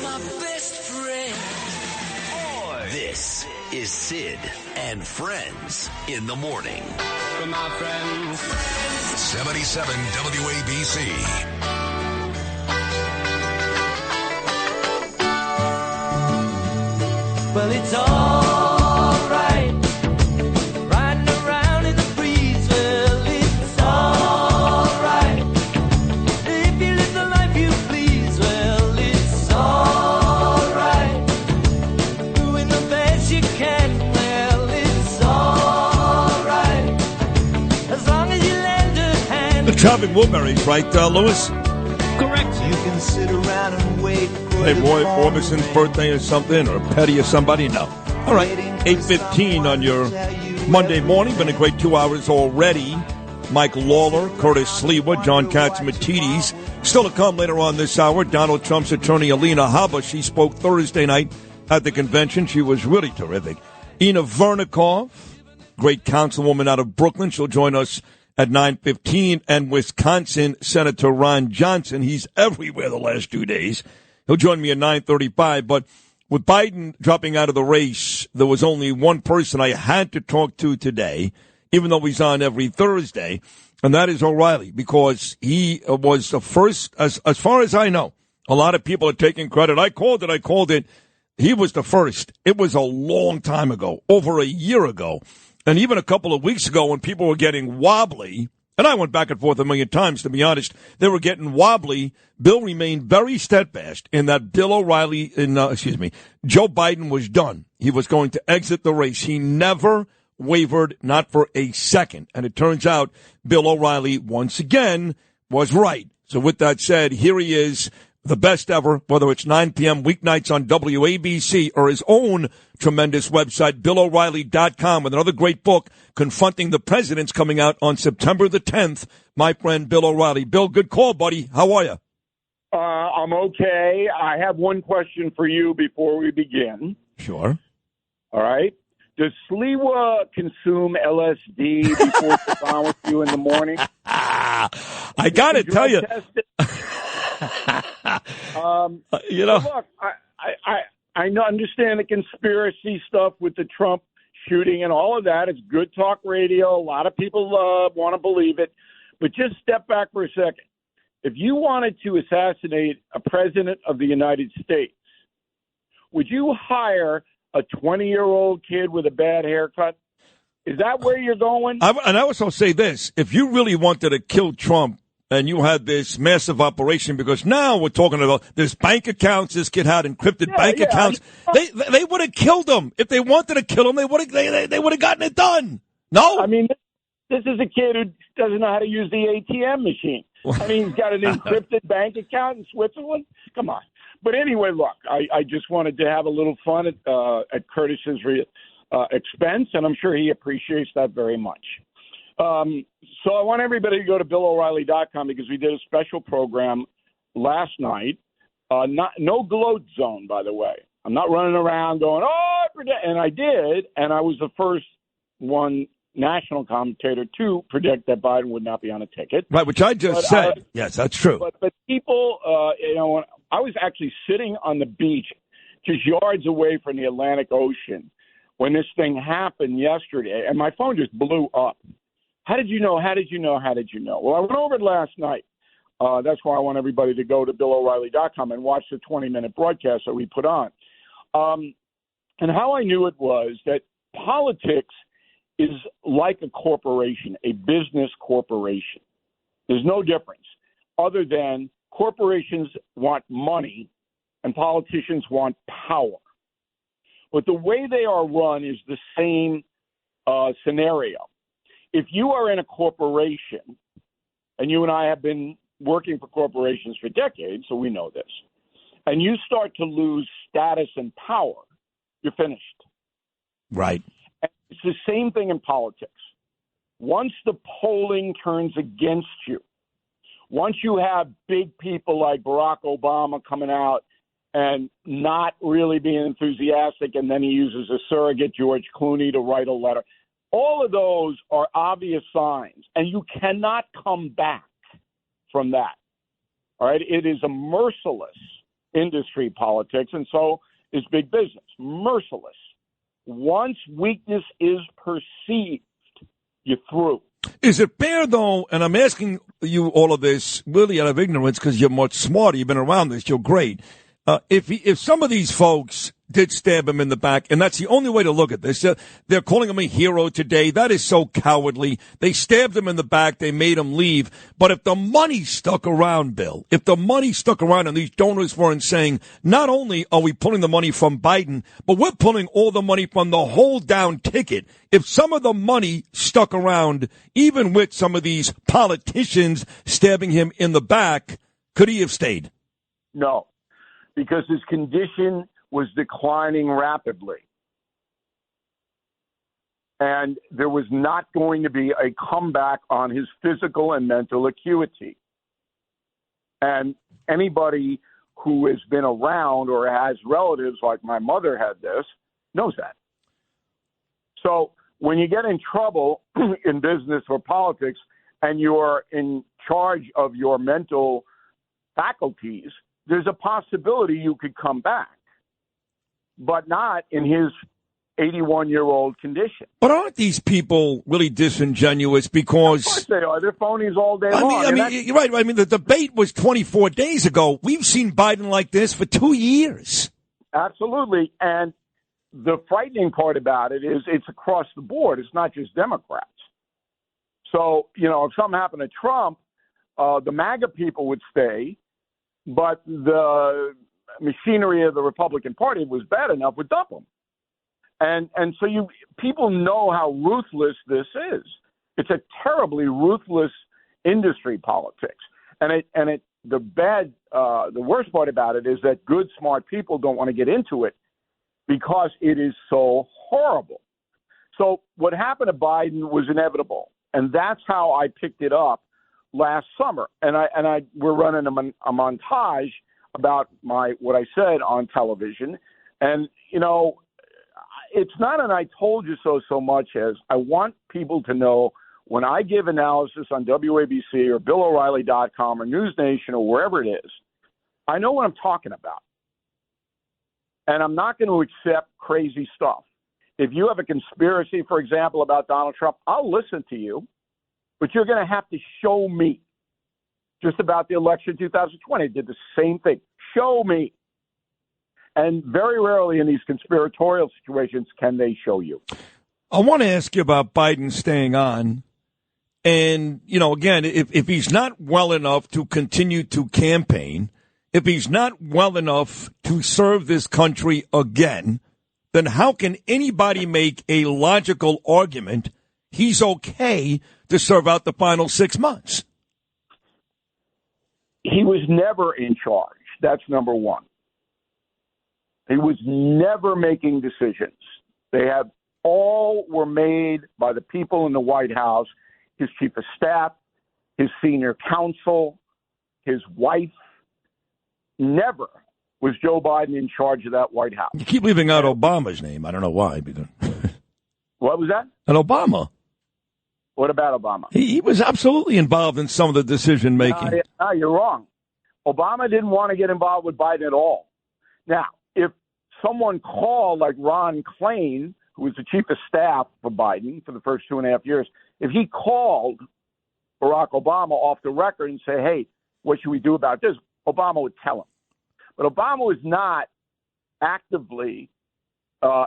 my best friend. This is Sid and Friends in the Morning. For my friends. 77 WABC. Well, it's all right, riding around in the breeze. Well, it's all right, if you live the life you please. Well, it's all right, doing the best you can. Well, it's all right, as long as you lend a hand. The Chopping Woolberries, right, Lewis? Correct. You can sit around and wait. Hey, Roy Orbison's birthday or something, or Petty or somebody? No. All right, 8:15 on your Monday morning. Been a great 2 hours already. Mike Lawler, Curtis Sliwa, John Katsimatidis. Still to come later on this hour, Donald Trump's attorney Alina Habba. She spoke Thursday night at the convention. She was really terrific. Ina Vernikov, great councilwoman out of Brooklyn. She'll join us at 9:15. And Wisconsin Senator Ron Johnson. He's everywhere the last 2 days. He'll join me at 9:35. But with Biden dropping out of the race, there was only one person I had to talk to today, even though he's on every Thursday, and that is O'Reilly, because he was the first, as far as I know. A lot of people are taking credit. I called it. He was the first. It was a long time ago, over a year ago, and even a couple of weeks ago when people were getting wobbly. And I went back and forth a million times, to be honest. They were getting wobbly. Bill remained very steadfast in that Joe Biden was done. He was going to exit the race. He never wavered, not for a second. And it turns out Bill O'Reilly, once again, was right. So with that said, here he is, the best ever, whether it's 9 p.m. weeknights on WABC or his own tremendous website, BillO'Reilly.com, with another great book, Confronting the Presidents, coming out on September the 10th. My friend Bill O'Reilly. Bill, good call, buddy. How are you? I'm okay. I have one question for you before we begin. Sure. All right. Does Sliwa consume LSD before it's on with you in the morning? I got to tell you. Look, I understand the conspiracy stuff with the Trump shooting and all of that. It's good talk radio. A lot of people want to believe it. But just step back for a second. If you wanted to assassinate a president of the United States, would you hire a 20-year-old kid with a bad haircut? Is that where you're going? And I also say this. If you really wanted to kill Trump, and you had this massive operation, because now we're talking about there's bank accounts. This kid had encrypted bank accounts. They would have killed him if they wanted to kill him. They would have gotten it done. No, I mean this is a kid who doesn't know how to use the ATM machine. I mean, he's got an encrypted bank account in Switzerland. Come on. But anyway, look, I just wanted to have a little fun at Curtis's expense, and I'm sure he appreciates that very much. So I want everybody to go to BillO'Reilly.com because we did a special program last night. No gloat zone, by the way. I'm not running around going, and I did, and I was the first one national commentator to predict that Biden would not be on a ticket. Right, which I just said. Yes, that's true. But people, I was actually sitting on the beach just yards away from the Atlantic Ocean when this thing happened yesterday, and my phone just blew up. How did you know? How did you know? How did you know? Well, I went over it last night. That's why I want everybody to go to BillO'Reilly.com and watch the 20-minute broadcast that we put on. And how I knew it was that politics is like a corporation, a business corporation. There's no difference other than corporations want money and politicians want power. But the way they are run is the same scenario. If you are in a corporation, and you and I have been working for corporations for decades, so we know this, and you start to lose status and power, you're finished. Right. And it's the same thing in politics. Once the polling turns against you, once you have big people like Barack Obama coming out and not really being enthusiastic, and then he uses a surrogate, George Clooney, to write a letter, all of those are obvious signs, and you cannot come back from that. All right? It is a merciless industry politics, and so is big business. Merciless. Once weakness is perceived, you're through. Is it fair, though, and I'm asking you all of this really out of ignorance because you're much smarter, you've been around this, you're great. If some of these folks did stab him in the back, and that's the only way to look at this, they're calling him a hero today. That is so cowardly. They stabbed him in the back. They made him leave. But if the money stuck around, Bill, if the money stuck around and these donors weren't saying, not only are we pulling the money from Biden, but we're pulling all the money from the whole down ticket. If some of the money stuck around, even with some of these politicians stabbing him in the back, could he have stayed? No, because his condition was declining rapidly. And there was not going to be a comeback on his physical and mental acuity. And anybody who has been around or has relatives like my mother had this knows that. So when you get in trouble in business or politics and you're in charge of your mental faculties, there's a possibility you could come back, but not in his 81-year-old condition. But aren't these people really disingenuous because... Of course they are. They're phonies all day long. I mean, you're right. I mean, the debate was 24 days ago. We've seen Biden like this for 2 years. Absolutely. And the frightening part about it is it's across the board. It's not just Democrats. So, if something happened to Trump, the MAGA people would stay, but the machinery of the Republican Party was bad enough would dump them. And so people know how ruthless this is. It's a terribly ruthless industry politics. And the worst part about it is that good, smart people don't want to get into it because it is so horrible. So what happened to Biden was inevitable. And that's how I picked it up last summer. And we're running a montage about what I said on television. And, it's not an I told you so much as I want people to know when I give analysis on WABC or BillO'Reilly.com or News Nation or wherever it is, I know what I'm talking about. And I'm not going to accept crazy stuff. If you have a conspiracy, for example, about Donald Trump, I'll listen to you, but you're going to have to show me. Just about the election 2020, did the same thing. Show me. And very rarely in these conspiratorial situations can they show you. I want to ask you about Biden staying on. And, again, if he's not well enough to continue to campaign, if he's not well enough to serve this country again, then how can anybody make a logical argument he's okay to serve out the final 6 months? He was never in charge. That's number one. He was never making decisions. All were made by the people in the White House, his chief of staff, his senior counsel, his wife. Never was Joe Biden in charge of that White House. You keep leaving out Obama's name. I don't know why. What was that? And Obama. What about Obama? He was absolutely involved in some of the decision making. No, you're wrong. Obama didn't want to get involved with Biden at all. Now, if someone called like Ron Klain, who was the chief of staff for Biden for the first 2.5 years, if he called Barack Obama off the record and say, hey, what should we do about this? Obama would tell him. But Obama was not actively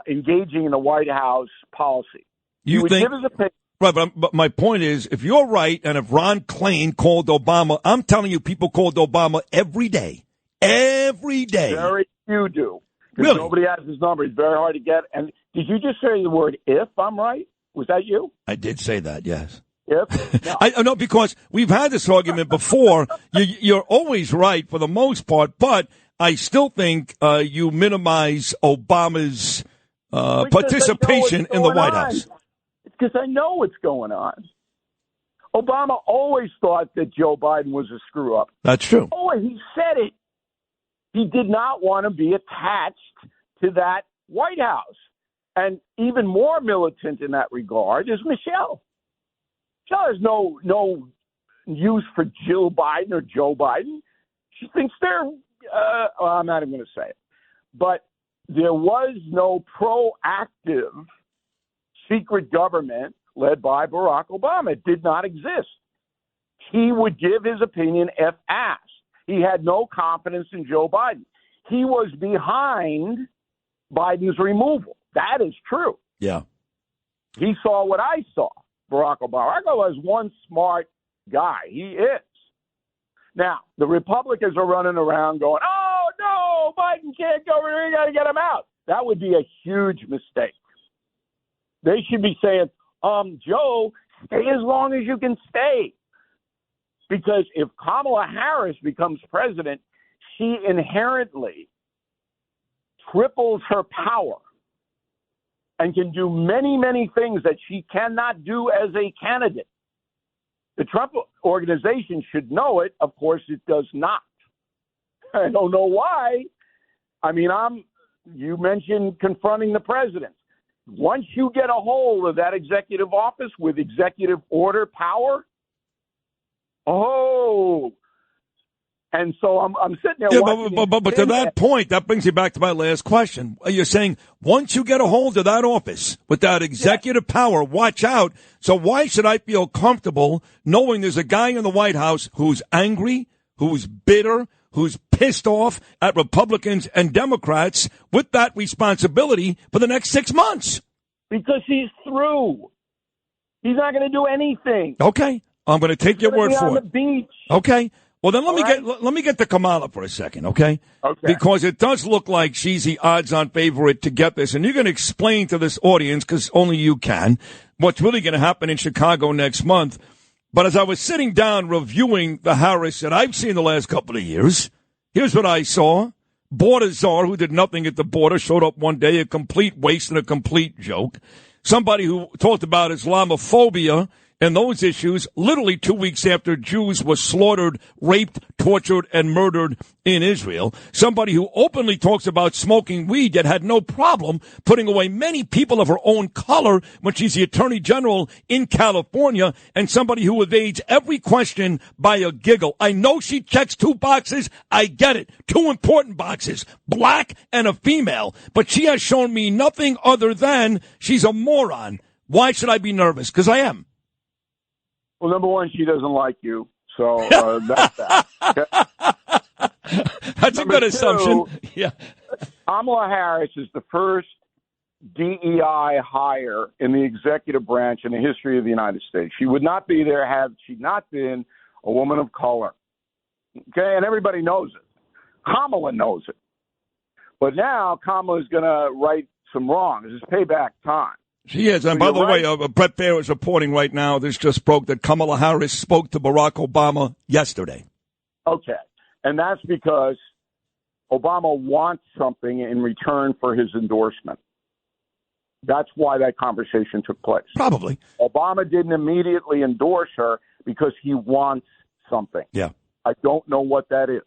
engaging in the White House policy. He would give his opinion. Right, but my point is, if you're right, and if Ron Klain called Obama, I'm telling you, people called Obama every day. Every day. Very few do. Really? Nobody has his number. It's very hard to get. And did you just say the word if I'm right? Was that you? I did say that, yes. If? No. I know, because we've had this argument before. You're always right for the most part, but I still think you minimize Obama's participation in the White House. Because I know what's going on. Obama always thought that Joe Biden was a screw-up. That's true. Always. He said it. He did not want to be attached to that White House. And even more militant in that regard is Michelle. Michelle has no use for Jill Biden or Joe Biden. She thinks they're well, I'm not even going to say it. But there was no proactive secret government led by Barack Obama. It did not exist. He would give his opinion if asked. He had no confidence in Joe Biden. He was behind Biden's removal. That is true. Yeah. He saw what I saw, Barack Obama. Barack Obama is one smart guy. He is. Now, the Republicans are running around going, oh, no, Biden can't go. We got to get him out. That would be a huge mistake. They should be saying, Joe, stay as long as you can stay. Because if Kamala Harris becomes president, she inherently triples her power and can do many, many things that she cannot do as a candidate. The Trump organization should know it. Of course, it does not. I don't know why. I mean, you mentioned confronting the president. Once you get a hold of that executive office with executive order power, and so I'm sitting there watching. But to that point, that brings you back to my last question. You're saying once you get a hold of that office with that executive power, watch out. So why should I feel comfortable knowing there's a guy in the White House who's angry, who's bitter, who's pissed off at Republicans and Democrats with that responsibility for the next 6 months? Because he's through. He's not going to do anything. Okay. I'm going to take your word for it. On the beach. Okay. Well, then let me get to Kamala for a second, okay? Okay. Because it does look like she's the odds-on favorite to get this. And you're going to explain to this audience, because only you can, what's really going to happen in Chicago next month. But as I was sitting down reviewing the Harris that I've seen the last couple of years, here's what I saw. Border czar who did nothing at the border showed up one day, a complete waste and a complete joke. Somebody who talked about Islamophobia and those issues literally 2 weeks after Jews were slaughtered, raped, tortured, and murdered in Israel. Somebody who openly talks about smoking weed yet had no problem putting away many people of her own color when she's the attorney general in California. And somebody who evades every question by a giggle. I know she checks 2 boxes. I get it. 2 important boxes, black and a female. But she has shown me nothing other than she's a moron. Why should I be nervous? Because I am. Well, number one, she doesn't like you, so that's that. Okay? That's a good assumption. Yeah. Kamala Harris is the first DEI hire in the executive branch in the history of the United States. She would not be there had she not been a woman of color. Okay, and everybody knows it. Kamala knows it. But now Kamala is going to right some wrongs. It's payback time. She is. And by the way, Brett Baer is reporting right now, this just broke, that Kamala Harris spoke to Barack Obama yesterday. Okay. And that's because Obama wants something in return for his endorsement. That's why that conversation took place. Probably. Obama didn't immediately endorse her because he wants something. Yeah. I don't know what that is.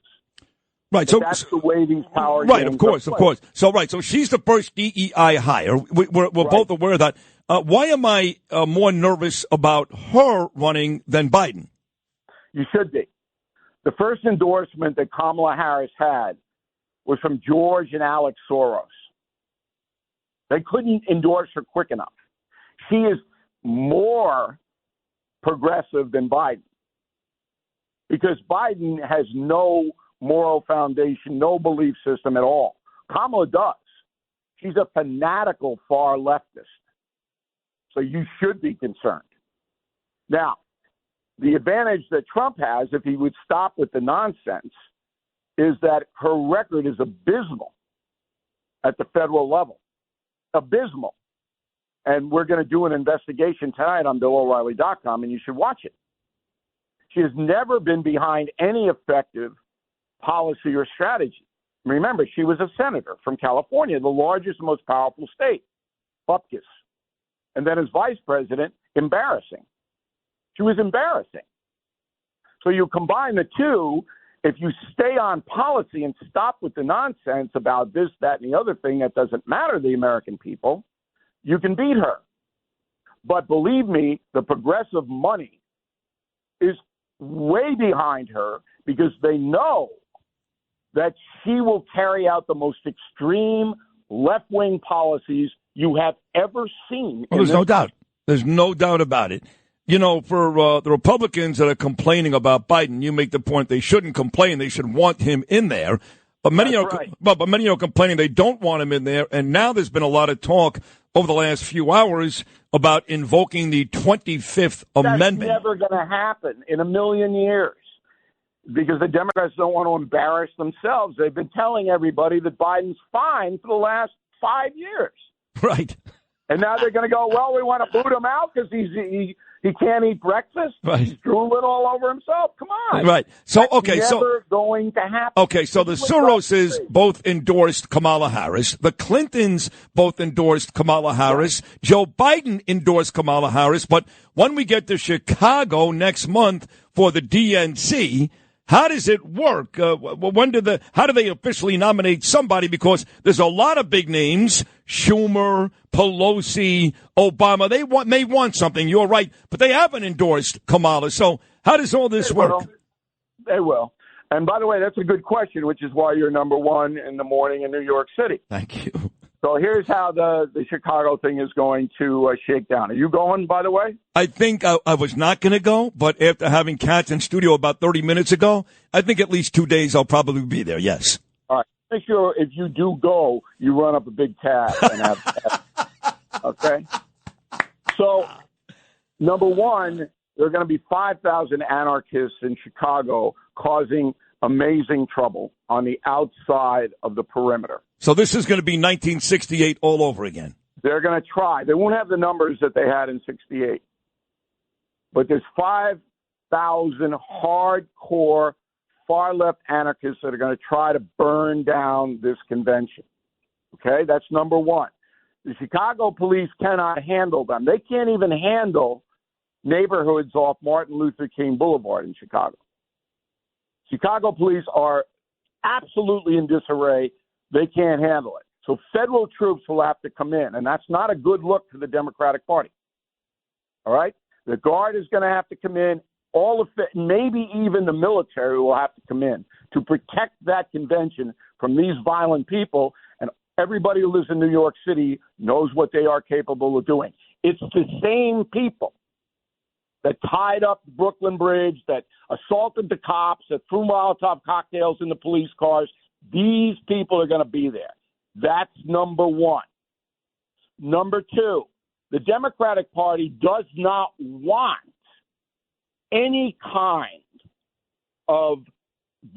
Right, so that's the way these power right, games of course. So she's the first DEI hire. We're both aware of that. Why am I more nervous about her running than Biden? You should be. The first endorsement that Kamala Harris had was from George and Alex Soros. They couldn't endorse her quick enough. She is more progressive than Biden because Biden has no moral foundation, no belief system at all. Kamala does. She's a fanatical far leftist. So you should be concerned. Now, the advantage that Trump has, if he would stop with the nonsense, is that her record is abysmal at the federal level. Abysmal. And we're going to do an investigation tonight on BillO'Reilly.com, and you should watch it. She has never been behind any effective policy or strategy. Remember, she was a senator from California, the largest, most powerful state, bupkis. And then as vice president, embarrassing. She was embarrassing. So you combine the two, if you stay on policy and stop with the nonsense about this, that, and the other thing that doesn't matter to the American people, you can beat her. But believe me, the progressive money is way behind her because they know that she will carry out the most extreme left-wing policies you have ever seen. Well, there's no doubt. There's no doubt about it. You know, for the Republicans that are complaining about Biden, you make the point they shouldn't complain. They should want him in there. But many but many are complaining they don't want him in there. And now there's been a lot of talk over the last few hours about invoking the 25th Amendment. That's never going to happen in a million years because the Democrats don't want to embarrass themselves. They've been telling everybody that Biden's fine for the last 5 years. Right. And now they're going to go, well, we want to boot him out because he can't eat breakfast. Right. He's drooling all over himself. Come on. Right. So, That's okay. never going to happen. Okay. So the Soroses both endorsed Kamala Harris. The Clintons both endorsed Kamala Harris. Right. Joe Biden endorsed Kamala Harris. But when we get to Chicago next month for the DNC, how does it work? How do they officially nominate somebody? Because there's a lot of big names: Schumer, Pelosi, Obama. They may want something. You're right, but they haven't endorsed Kamala. So how does all this work? They will. And by the way, that's a good question, which is why you're number one in the morning in New York City. Thank you. So here's how the Chicago thing is going to shake down. Are you going, by the way? I think I was not going to go, but after having Katz in studio about 30 minutes ago, I think at least 2 days I'll probably be there, yes. All right. Make sure if you do go, you run up a big tab and have okay? So, number one, there are going to be 5,000 anarchists in Chicago causing amazing trouble on the outside of the perimeter. So this is going to be 1968 all over again. They're going to try. They won't have the numbers that they had in 68. But there's 5,000 hardcore far-left anarchists that are going to try to burn down this convention. Okay? That's number one. The Chicago police cannot handle them. They can't even handle neighborhoods off Martin Luther King Boulevard in Chicago. Chicago police are absolutely in disarray. They can't handle it. So federal troops will have to come in, and that's not a good look for the Democratic Party. All right? The Guard is going to have to come in. All of it, maybe even the military will have to come in to protect that convention from these violent people. And everybody who lives in New York City knows what they are capable of doing. It's the same people that tied up the Brooklyn Bridge, that assaulted the cops, that threw Molotov cocktails in the police cars. These people are going to be there. That's number one. Number two, the Democratic Party does not want any kind of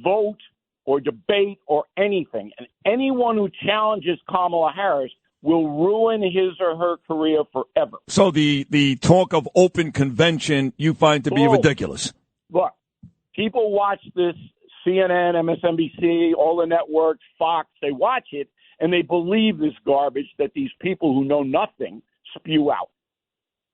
vote or debate or anything. And anyone who challenges Kamala Harris will ruin his or her career forever. So the talk of open convention you find to be ridiculous. Look, people watch this, CNN, MSNBC, all the networks, Fox, they watch it, and they believe this garbage that these people who know nothing spew out.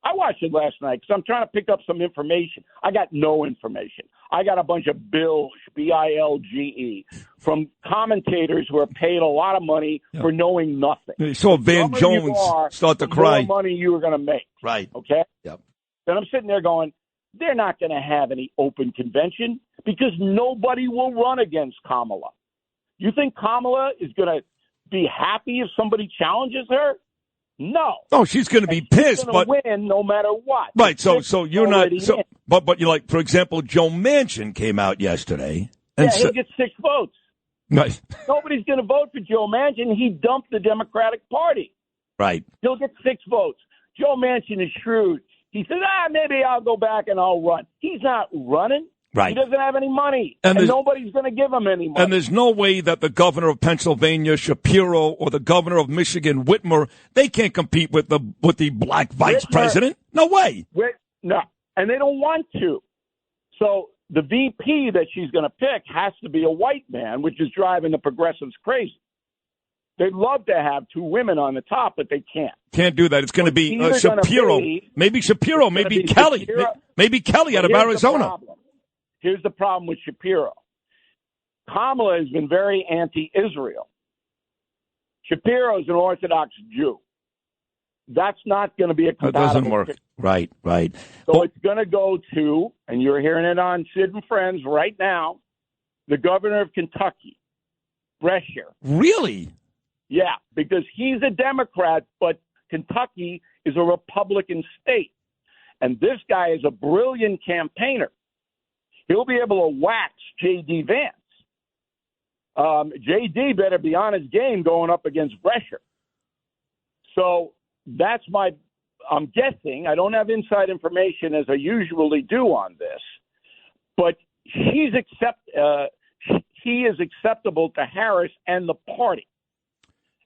I watched it last night because I'm trying to pick up some information. I got no information. I got a bunch of bilge, B-I-L-G-E, from commentators who are paid a lot of money for knowing nothing. You saw Van Jones start to cry. The more money you were going to make. Right. Okay? Yep. Then I'm sitting there going, they're not going to have any open convention because nobody will run against Kamala. You think Kamala is going to be happy if somebody challenges her? No. Oh, she's going to be pissed, but win no matter what. Right. So you're not. So, but you like, for example, Joe Manchin came out yesterday and he'll get 6 votes. Right. Nobody's going to vote for Joe Manchin. He dumped the Democratic Party. Right. He'll get 6 votes. Joe Manchin is shrewd. He says, maybe I'll go back and I'll run. He's not running. Right. He doesn't have any money, and nobody's going to give him any money. And there's no way that the governor of Pennsylvania, Shapiro, or the governor of Michigan, Whitmer, they can't compete with the black vice president. No way. No, and they don't want to. So the VP that she's going to pick has to be a white man, which is driving the progressives crazy. They'd love to have 2 women on the top, but they can't. Can't do that. It's going to be Shapiro. Maybe Shapiro. Maybe Kelly. Shapiro. Maybe Kelly out of Arizona. Here's the problem with Shapiro. Kamala has been very anti-Israel. Shapiro is an Orthodox Jew. That's not going to be a compatible. That doesn't work. Right. So it's going to go to, and you're hearing it on Sid and Friends right now, the governor of Kentucky. Brescher. Really? Yeah, because he's a Democrat, but Kentucky is a Republican state. And this guy is a brilliant campaigner. He'll be able to wax J.D. Vance. J.D. better be on his game going up against Brescher. So that's I'm guessing. I don't have inside information as I usually do on this. But he is acceptable to Harris and the party.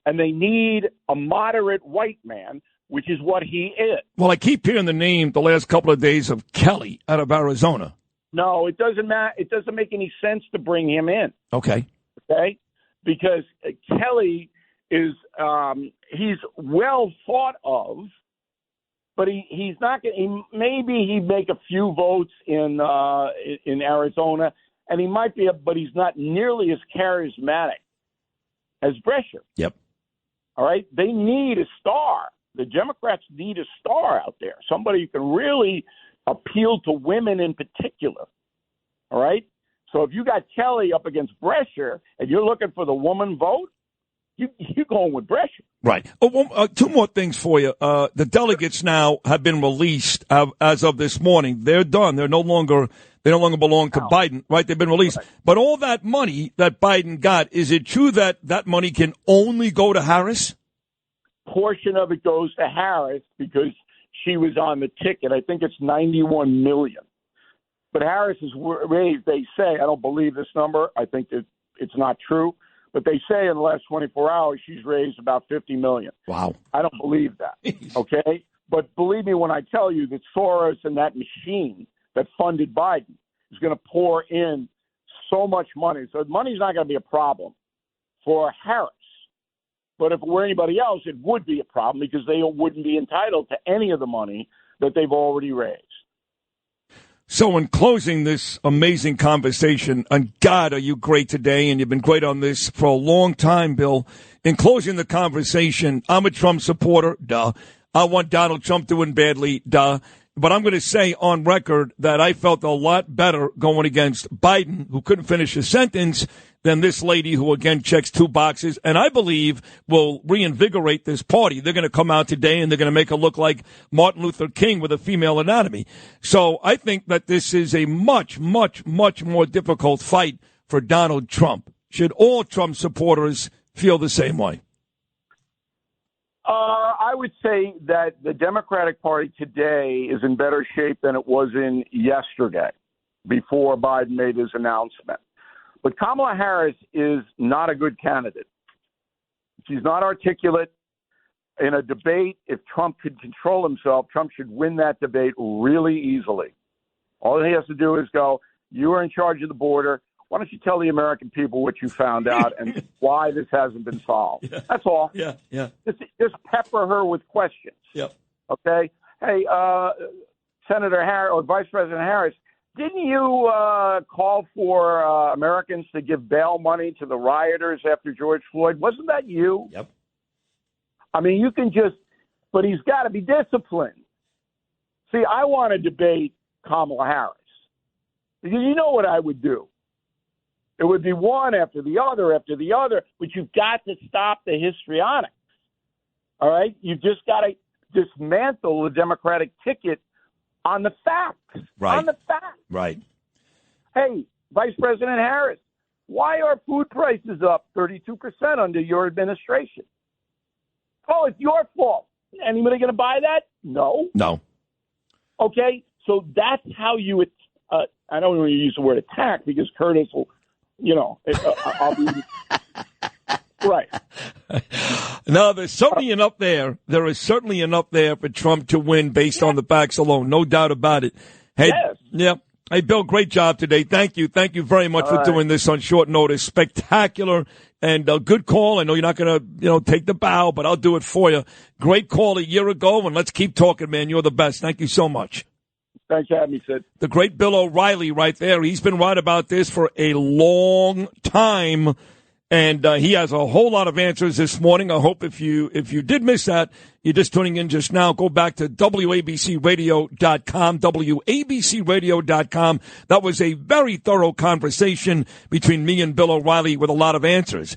And they need a moderate white man, which is what he is. Well, I keep hearing the name the last couple of days of Kelly out of Arizona. No, it doesn't matter. It doesn't make any sense to bring him in. Okay. Because Kelly is he's well thought of, but he's not going. Maybe he'd make a few votes in Arizona, and he might be, but he's not nearly as charismatic as Brescher. Yep. All right, they need a star. The Democrats need a star out there, somebody who can really appeal to women in particular. All right. So if you got Kelly up against Brescher and you're looking for the woman vote, you're going with Brescher. Right. Two more things for you. The delegates now have been released as of this morning. They're done. They no longer belong to Biden. Right. They've been released. Right. But all that money that Biden got, is it true that that money can only go to Harris? Portion of it goes to Harris because she was on the ticket. I think it's $91 million. But Harris is raised, they say, I don't believe this number. I think that it's not true. But they say in the last 24 hours she's raised about $50 million. Wow. I don't believe that, okay? But believe me when I tell you that Soros and that machine that funded Biden is going to pour in so much money. So money's not going to be a problem for Harris. But if it were anybody else, it would be a problem because they wouldn't be entitled to any of the money that they've already raised. So in closing this amazing conversation, and God, are you great today, and you've been great on this for a long time, Bill. In closing the conversation, I'm a Trump supporter, duh. I want Donald Trump doing badly, duh. But I'm going to say on record that I felt a lot better going against Biden, who couldn't finish his sentence, than this lady who, again, checks two boxes, and I believe will reinvigorate this party. They're going to come out today, and they're going to make it look like Martin Luther King with a female anatomy. So I think that this is a much, much, much more difficult fight for Donald Trump. Should all Trump supporters feel the same way? I would say that the Democratic Party today is in better shape than it was in yesterday before Biden made his announcement. But Kamala Harris is not a good candidate. She's not articulate. In a debate, if Trump could control himself, Trump should win that debate really easily. All he has to do is go, you are in charge of the border. Why don't you tell the American people what you found out and why this hasn't been solved? Yeah. That's all. Yeah. Just pepper her with questions. Yep. Okay? Hey, Senator Harris or Vice President Harris, didn't you call for Americans to give bail money to the rioters after George Floyd? Wasn't that you? Yep. I mean, you can just – but he's got to be disciplined. See, I want to debate Kamala Harris because you know what I would do. It would be one after the other, but you've got to stop the histrionics. All right? You've just got to dismantle the Democratic ticket on the facts. Right. On the facts. Right. Hey, Vice President Harris, why are food prices up 32% under your administration? Oh, it's your fault. Anybody going to buy that? No. No. Okay, so that's how you I don't want to use the word attack because Curtis will, I'll be right. No, there's certainly enough there. There is certainly enough there for Trump to win based on the facts alone. No doubt about it. Hey, yes. Yeah. Hey, Bill, great job today. Thank you. Thank you very much for doing this on short notice. Spectacular and a good call. I know you're not going to, take the bow, but I'll do it for you. Great call a year ago, and let's keep talking, man. You're the best. Thank you so much. Thanks for having me, Sid. The great Bill O'Reilly right there. He's been right about this for a long time. And he has a whole lot of answers this morning. I hope if you did miss that, you're just tuning in just now, go back to WABCRadio.com, WABCRadio.com. That was a very thorough conversation between me and Bill O'Reilly with a lot of answers.